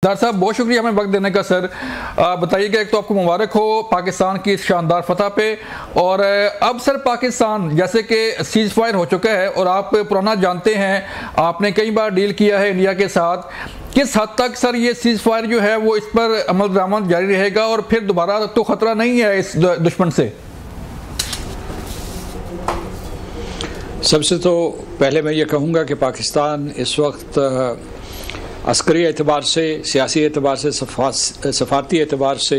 Doctor साहब बहुत शुक्रिया हमें वक्त देने का। सर बताइए कि एक तो आपको मुबारक हो पाकिस्तान की इस शानदार फतह पे, और अब सर पाकिस्तान जैसे कि सीज फायर हो चुका है और आप पुराना जानते हैं, आपने कई बार डील किया है इंडिया के साथ, किस हद तक सर ये सीज फायर जो है वो इस पर अमल दरामद जारी रहेगा और फिर दोबारा तो खतरा नहीं है इस दुश्मन से? सबसे तो पहले मैं ये कहूँगा कि पाकिस्तान इस वक्त अस्करी एतबार से, सियासी एतबार से, सफारती एतबार से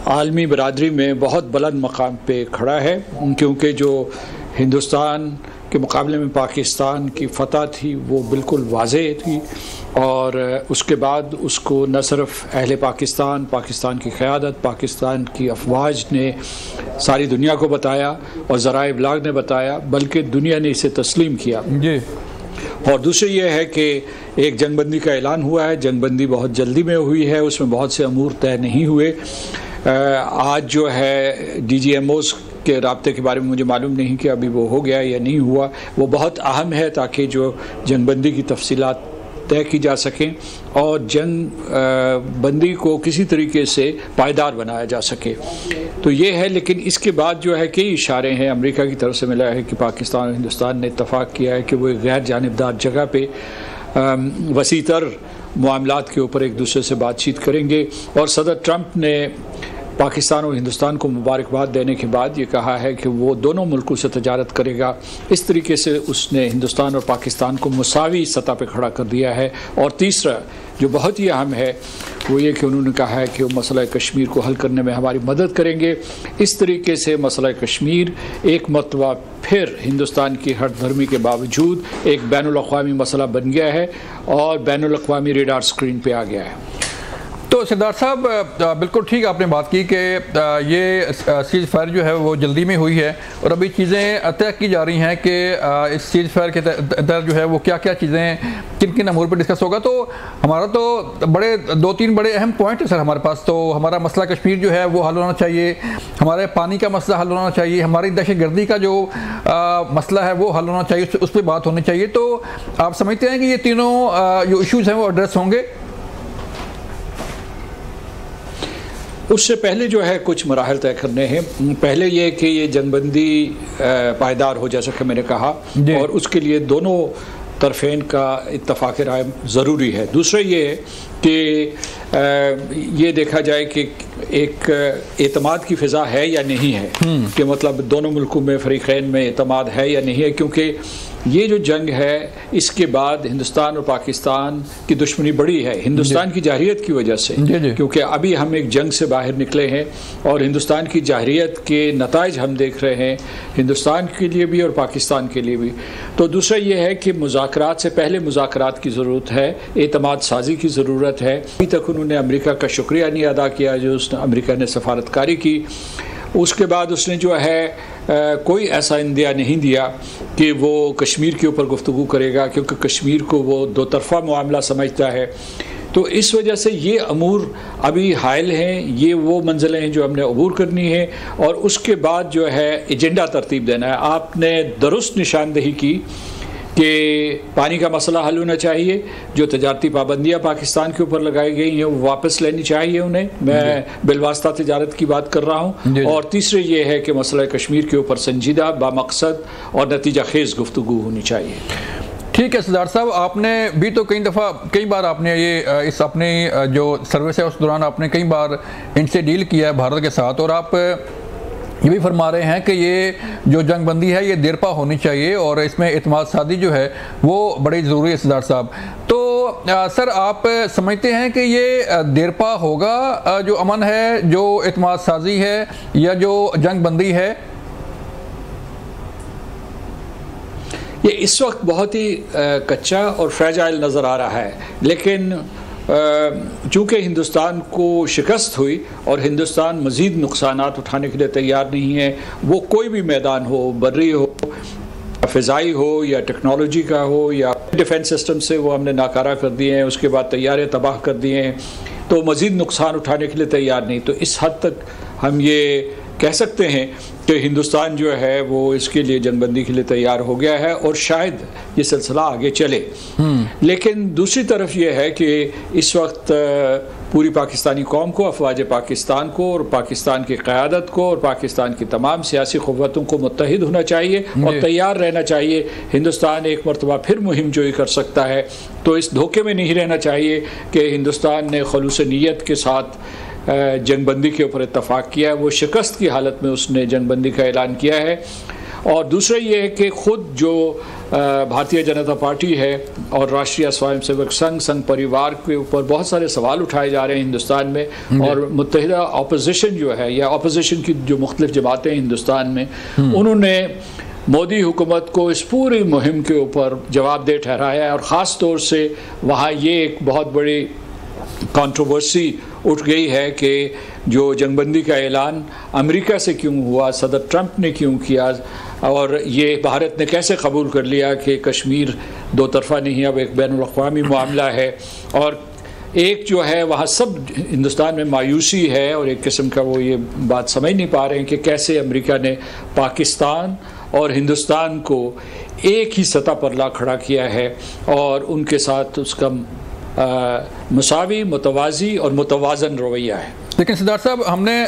आलमी बरादरी में बहुत बुलंद मकाम पे खड़ा है, क्योंकि जो हिंदुस्तान के मुकाबले में पाकिस्तान की फतह थी वो बिल्कुल वाज़ेह थी, और उसके बाद उसको न सिर्फ अहले पाकिस्तान, पाकिस्तान की क़यादत, पाकिस्तान की अफवाज ने सारी दुनिया को बताया और ज़राए इब्लाग ने बताया, बल्कि दुनिया ने इसे तस्लीम किया जी। और दूसरी ये है कि एक जंगबंदी का ऐलान हुआ है। जंगबंदी बहुत जल्दी में हुई है, उसमें बहुत से अमूर तय नहीं हुए। आज जो है DGMOs के राब्ते के बारे में मुझे मालूम नहीं कि अभी वो हो गया या नहीं हुआ, वो बहुत अहम है ताकि जो जंगबंदी की तफसीलात तय की जा सकें और जंग बंदी को किसी तरीके से पायदार बनाया जा सके। तो ये है, लेकिन इसके बाद जो है कई इशारे हैं अमेरिका की तरफ से मिला है कि पाकिस्तान और हिंदुस्तान ने इत्तफाक किया है कि वो एक गैर जानिबदार जगह पे वसीतर मामलात के ऊपर एक दूसरे से बातचीत करेंगे। और सदर ट्रंप ने पाकिस्तान और हिंदुस्तान को मुबारकबाद देने के बाद ये कहा है कि वो दोनों मुल्कों से तजारत करेगा। इस तरीके से उसने हिंदुस्तान और पाकिस्तान को मुसावी सतह पर खड़ा कर दिया है। और तीसरा जो बहुत ही अहम है वो ये कि उन्होंने कहा है कि वो मसला कश्मीर को हल करने में हमारी मदद करेंगे। इस तरीके से मसला कश्मीर एक मरतबा फिर हिंदुस्तान की हठधर्मी के बावजूद एक बैनुल-अक़वामी मसला बन गया है और बैनुल-अक़वामी रेडार स्क्रीन पे आ गया है। तो सिद्धार्थ साहब बिल्कुल ठीक आपने बात की कि ये सीज फायर जो है वो जल्दी में हुई है और अभी चीज़ें तय की जा रही हैं कि इस सीज फायर के तहत जो है वो क्या क्या चीज़ें किन किन अमूर पर डिस्कस होगा। तो हमारा तो दो तीन बड़े अहम पॉइंट है सर हमारे पास। तो हमारा मसला कश्मीर जो है वो हल होना चाहिए, हमारे पानी का मसला हल होना चाहिए, हमारी दहशतगर्दी का जो मसला है वो हल होना चाहिए, उस पर बात होनी चाहिए। तो आप समझते हैं कि ये तीनों जो इशूज़ हैं वो एड्रेस होंगे? उससे पहले जो है कुछ मराहल तय करने हैं। पहले ये कि ये जंगबंदी पायदार हो, जैसा कि मैंने कहा, और उसके लिए दोनों तरफ़ेन का इत्तफ़ाक़ राय ज़रूरी है। दूसरा ये है कि ये देखा जाए कि एक एतमाद की फ़िज़ा है या नहीं है, कि मतलब दोनों मुल्कों में फ़रीक़ैन में एतमाद है या नहीं है, क्योंकि ये जो जंग है इसके बाद हिंदुस्तान और पाकिस्तान की दुश्मनी बढ़ी है हिंदुस्तान की जाहिरियत की वजह से, क्योंकि अभी हम एक जंग से बाहर निकले हैं और हिंदुस्तान की जाहिरियत के नताइज हम देख रहे हैं, हिंदुस्तान के लिए भी और पाकिस्तान के लिए भी। तो दूसरा ये है कि मुज़ाकरात से पहले मुज़ाकरात की ज़रूरत है, एतमाद साजी की ज़रूरत है। अभी तक उन्होंने अमेरिका का शुक्रिया नहीं अदा किया जो अमेरिका ने सफारतकारी की। उसके बाद उसने जो है कोई ऐसा इंदिया नहीं दिया कि वो कश्मीर के ऊपर गुफ्तगू करेगा, क्योंकि कश्मीर को वो दो तरफ़ा मामला समझता है। तो इस वजह से ये अमूर अभी हायल हैं, ये वो मंजिलें हैं जो हमने अबूर करनी है और उसके बाद जो है एजेंडा तरतीब देना है। आपने दुरुस्त निशानदेही की कि पानी का मसला हल होना चाहिए, जो तजारती पाबंदियाँ पाकिस्तान के ऊपर लगाई गई हैं वो वापस लेनी चाहिए उन्हें, मैं बिलवास्ता तजारत की बात कर रहा हूँ। और तीसरे ये है कि मसला कश्मीर के ऊपर संजीदा, बामकसद और नतीजा खेज़ गुफ्तगू होनी चाहिए। ठीक है सिद्धार्थ साहब, आपने भी तो कई बार आपने ये इस अपने जो सर्विस है उस दौरान आपने कई बार इनसे डील किया है भारत के साथ, और आप ये भी फरमा रहे हैं कि ये जो जंगबंदी है ये देरपा होनी चाहिए और इसमें इत्मीनान सादी जो है वो बड़ी ज़रूरी है सिद्धार्थ साहब। तो सर आप समझते हैं कि ये देरपा होगा जो अमन है, जो इत्मीनान साजी है, या जो जंगबंदी है? ये इस वक्त बहुत ही कच्चा और फ्रेजाइल नज़र आ रहा है, लेकिन चूँकि हिंदुस्तान को शिकस्त हुई और हिंदुस्तान मज़ीद नुकसानात उठाने के लिए तैयार नहीं है, वो कोई भी मैदान हो, बर्री हो, फ़िज़ाई हो या टेक्नोलॉजी का हो या डिफेंस सिस्टम से वो हमने नाकारा कर दिए हैं, उसके बाद तैयारे तबाह कर दिए हैं, तो मज़ीद नुकसान उठाने के लिए तैयार नहीं। तो इस हद तक हम ये कह सकते हैं कि हिंदुस्तान जो है वो इसके लिए जंगबंदी के लिए तैयार हो गया है और शायद ये सिलसिला आगे चले। लेकिन दूसरी तरफ ये है कि इस वक्त पूरी पाकिस्तानी कौम को, अफवाज पाकिस्तान को और पाकिस्तान की क़यादत को और पाकिस्तान की तमाम सियासी क़ुव्वतों को मुत्तहिद होना चाहिए और तैयार रहना चाहिए। हिंदुस्तान एक मरतबा फिर मुहिम जोई कर सकता है, तो इस धोखे में नहीं रहना चाहिए कि हिंदुस्तान ने खलूस नीयत के साथ जंगबंदी के ऊपर इत्तफ़ाक़ किया है। वो शिकस्त की हालत में उसने जंगबंदी का ऐलान किया है। और दूसरा ये है कि ख़ुद जो भारतीय जनता पार्टी है और राष्ट्रीय स्वयंसेवक संघ परिवार के ऊपर बहुत सारे सवाल उठाए जा रहे हैं हिंदुस्तान में, और मुत्तहिदा अपोजिशन जो है या अपोजिशन की जो मुख्तलिफ जमातें हिंदुस्तान में, उन्होंने मोदी हुकूमत को इस पूरी मुहिम के ऊपर जवाबदेह ठहराया है। और ख़ास तौर से वहाँ ये एक बहुत बड़ी कंट्रोवर्सी उठ गई है कि जो जंगबंदी का ऐलान अमेरिका से क्यों हुआ, सदर ट्रंप ने क्यों किया, और ये भारत ने कैसे कबूल कर लिया कि कश्मीर दो तरफ़ा नहीं, अब एक बैनुल अक़वामी मामला है। और एक जो है वहाँ सब हिंदुस्तान में मायूसी है और एक किस्म का वो ये बात समझ नहीं पा रहे हैं कि कैसे अमेरिका ने पाकिस्तान और हिंदुस्तान को एक ही सतह पर ला खड़ा किया है और उनके साथ उसका मुसावी, मुतवाज़ी और मुतवाज़न रवैया है। लेकिन सिद्धार्थ साहब,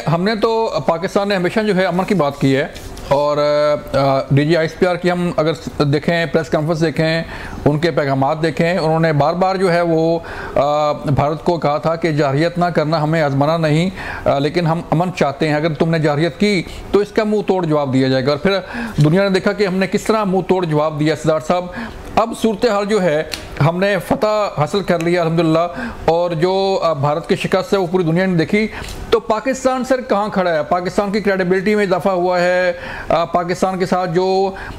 हमने तो पाकिस्तान ने हमेशा जो है अमन की बात की है, और DGISPR की हम अगर देखें, प्रेस कॉन्फ्रेंस देखें, उनके पैगामात देखें, उन्होंने बार बार जो है वो भारत को कहा था कि जारहियत ना करना हमें आजमाना नहीं, लेकिन हम अमन चाहते हैं, अगर तुमने जारहियत की तो इसका मुंह तोड़ जवाब दिया जाएगा। और फिर दुनिया ने देखा कि हमने किस तरह मुंह तोड़ जवाब दिया। सिद्धार्थ साहब, अब सूरत हाल जो है, हमने फतह हासिल कर लिया अल्हम्दुलिल्लाह, और जो भारत की शिकस्त है वो पूरी दुनिया ने देखी, तो पाकिस्तान सर कहाँ खड़ा है? पाकिस्तान की क्रेडिबिलिटी में इजाफा हुआ है? पाकिस्तान के साथ जो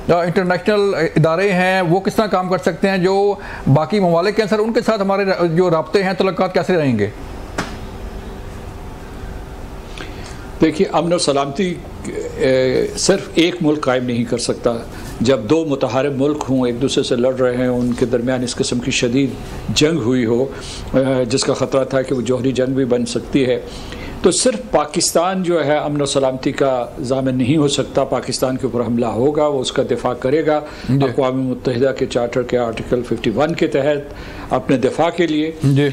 इंटरनेशनल इदारे हैं वो किस तरह काम कर सकते हैं? जो बाकी ममालिक हैं सर, उनके साथ हमारे जो राब्ते हैं, तल्लुकात कैसे रहेंगे? देखिए, अमन और सलामती सिर्फ एक मुल्क कायम नहीं कर सकता। जब दो मुतहारिब मुल्क हों, एक दूसरे से लड़ रहे हैं, उनके दरमियान इस किस्म की शदीद जंग हुई हो जिसका ख़तरा था कि वो जौहरी जंग भी बन सकती है, तो सिर्फ पाकिस्तान जो है अमन और सलामती का ज़ामिन नहीं हो सकता। पाकिस्तान के ऊपर हमला होगा, वो उसका दिफा करेगा अक़वाम मुत्तहिदा के चार्टर के आर्टिकल 51 के तहत अपने दिफा के लिए।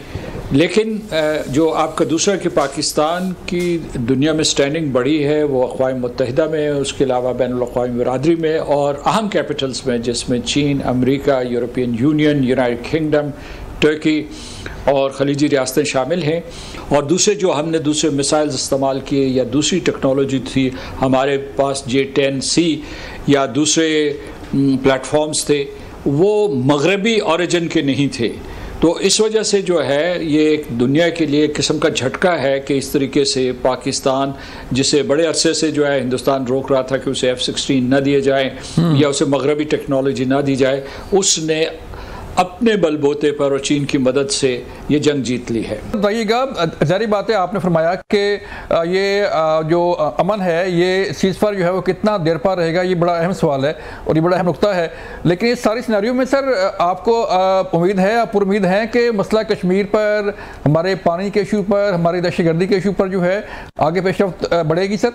लेकिन जो आपका दूसरा कि पाकिस्तान की दुनिया में स्टैंडिंग बड़ी है, वो अक़वाम मुत्तहिदा में, उसके अलावा बैनुल अक़वामी बरादरी में और अहम कैपिटल्स में, जिसमें चीन, America, European union, United kingdom, Turkey और खलीजी रियासतें शामिल हैं। और दूसरे जो हमने दूसरे मिसाइल्स इस्तेमाल किए या दूसरी टेक्नोलॉजी थी हमारे पास, J-10C या दूसरे प्लेटफॉर्म्स थे, वो मगरबी ओरिजिन के नहीं थे। तो इस वजह से जो है ये एक दुनिया के लिए एक किस्म का झटका है कि इस तरीके से पाकिस्तान, जिसे बड़े अरसे से जो है हिंदुस्तान रोक रहा था कि उसे F-16 न दिए जाए या उसे मगरबी टेक्नोलॉजी ना दी जाए, उसने अपने बलबूते पर और चीन की मदद से ये जंग जीत ली है। बताइएगा, जारी बात है, आपने फरमाया कि ये जो अमन है, ये सीज़फायर जो है वो कितना देर पर रहेगा, ये बड़ा अहम सवाल है और ये बड़ा अहम नुकता है। लेकिन इस सारी सिनेरियो में सर आपको उम्मीद है, आप उम्मीद हैं कि मसला कश्मीर पर, हमारे पानी के इशू पर, हमारी दहशतगर्दी के इशू पर जो है आगे पेशरफ्त बढ़ेगी सर?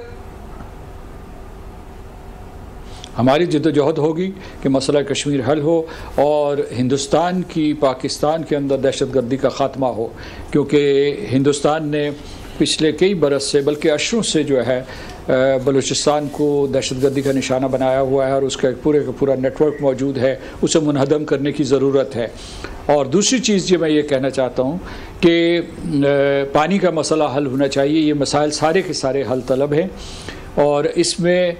हमारी जद्दोजहद होगी कि मसला कश्मीर हल हो और हिंदुस्तान की पाकिस्तान के अंदर दहशतगर्दी का ख़ात्मा हो, क्योंकि हिंदुस्तान ने पिछले कई बरस से, बल्कि अशरों से जो है बलूचिस्तान को दहशतगर्दी का निशाना बनाया हुआ है और उसका एक पूरे का पूरा नेटवर्क मौजूद है, उसे मुनहदम करने की ज़रूरत है। और दूसरी चीज़ जो मैं ये कहना चाहता हूँ कि पानी का मसला हल होना चाहिए। ये मसाइल सारे के सारे हल तलब हैं और इसमें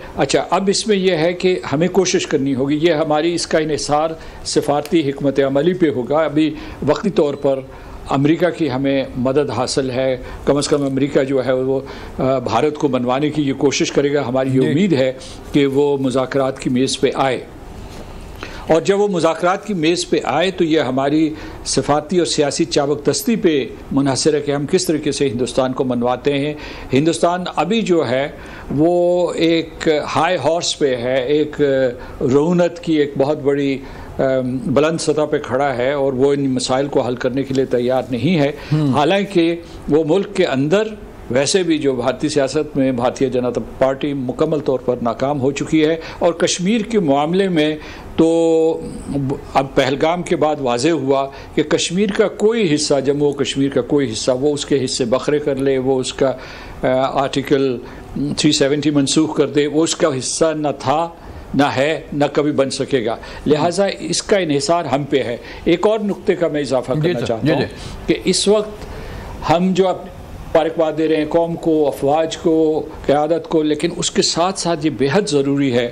अब इसमें यह है कि हमें कोशिश करनी होगी, ये हमारी इसका इन्हिसार सिफारती हिकमत अमली पे होगा। अभी वक्ती तौर पर अमेरिका की हमें मदद हासिल है, कम से कम अमेरिका जो है वो भारत को मनवाने की ये कोशिश करेगा। हमारी ये उम्मीद है कि वो मुज़ाकरात की मेज़ पे आए, और जब वो मुज़ाकरात की मेज़ पे आए तो ये हमारी सिफाती और सियासी चाबक दस्ती पे मुनहसर है कि हम किस तरीके से हिंदुस्तान को मनवाते हैं। हिंदुस्तान अभी जो है वो एक हाई हॉर्स पे है, एक रऊनत की एक बहुत बड़ी बुलंद सतह पे खड़ा है और वो इन मसाइल को हल करने के लिए तैयार नहीं है। हालांकि वो मुल्क के अंदर वैसे भी जो भारतीय सियासत में भारतीय जनता पार्टी मुकम्मल तौर पर नाकाम हो चुकी है। और कश्मीर के मामले में तो अब पहलगाम के बाद वाज़े हुआ कि कश्मीर का कोई हिस्सा, जम्मू कश्मीर का कोई हिस्सा, वो उसके हिस्से बखरे कर ले, वो उसका आर्टिकल 370 मनसूख कर दे, वो उसका हिस्सा न था, ना है, ना कभी बन सकेगा। लिहाजा इसका इन्हिसार हम पे है। एक और नुक्ते का मैं इजाफा करना चाहता हूँ कि इस वक्त हम जो मुबारकबाद दे रहे हैं कौम को, अफवाज को, क़यादत को, लेकिन उसके साथ साथ ये बेहद ज़रूरी है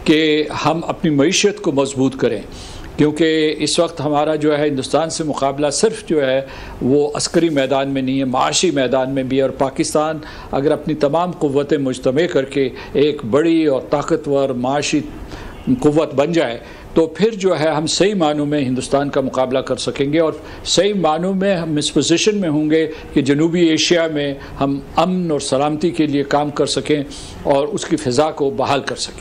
कि हम अपनी मईशत को मजबूत करें, क्योंकि इस वक्त हमारा जो है हिंदुस्तान से मुकाबला सिर्फ जो है वो अस्करी मैदान में नहीं है, माशी मैदान में भी है। और पाकिस्तान अगर अपनी तमाम क़ुव्वतें मुजतमे करके एक बड़ी और ताकतवर माशी क़ुव्वत बन जाए तो फिर जो है हम सही मानों में हिंदुस्तान का मुकाबला कर सकेंगे और सही मानों में हम इस पोजीशन में होंगे कि जनूबी एशिया में हम अमन और सलामती के लिए काम कर सकें और उसकी फ़िज़ा को बहाल कर सकें।